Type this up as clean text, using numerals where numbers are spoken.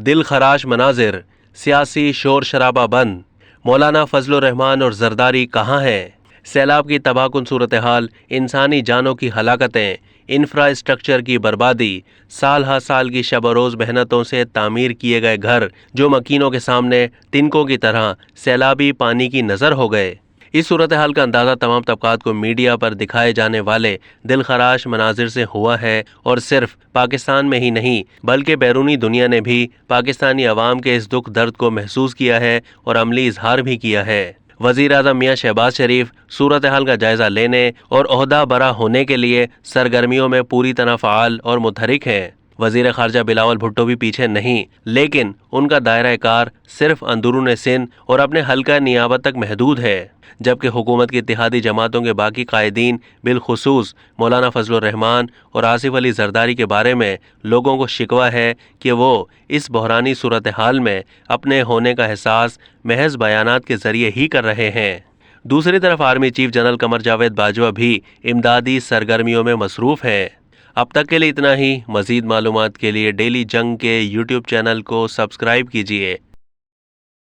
دل خراش مناظر، سیاسی شور شرابہ بند، مولانا فضل الرحمان اور زرداری کہاں ہیں؟ سیلاب کی تباہ کن صورتحال، انسانی جانوں کی ہلاکتیں، انفراسٹرکچر کی بربادی، سال ہر سال کی شب و روز محنتوں سے تعمیر کیے گئے گھر جو مکینوں کے سامنے تنکوں کی طرح سیلابی پانی کی نظر ہو گئے۔ اس صورتحال کا اندازہ تمام طبقات کو میڈیا پر دکھائے جانے والے دل خراش مناظر سے ہوا ہے، اور صرف پاکستان میں ہی نہیں بلکہ بیرونی دنیا نے بھی پاکستانی عوام کے اس دکھ درد کو محسوس کیا ہے اور عملی اظہار بھی کیا ہے۔ وزیر اعظم میاں شہباز شریف صورتحال کا جائزہ لینے اور عہدہ برا ہونے کے لیے سرگرمیوں میں پوری طرح فعال اور متحرک ہیں۔ وزیر خارجہ بلاول بھٹو بھی پیچھے نہیں، لیکن ان کا دائرہ کار صرف اندرون سندھ اور اپنے حلقہ نیابت تک محدود ہے، جبکہ حکومت کی اتحادی جماعتوں کے باقی قائدین بالخصوص مولانا فضل الرحمان اور آصف علی زرداری کے بارے میں لوگوں کو شکوہ ہے کہ وہ اس بحرانی صورتحال میں اپنے ہونے کا احساس محض بیانات کے ذریعے ہی کر رہے ہیں۔ دوسری طرف army chief general Qamar Javed Bajwa بھی امدادی سرگرمیوں میں مصروف ہیں۔ اب تک کے لیے اتنا ہی۔ مزید معلومات کے لیے ڈیلی جنگ کے یوٹیوب چینل کو سبسکرائب کیجیے۔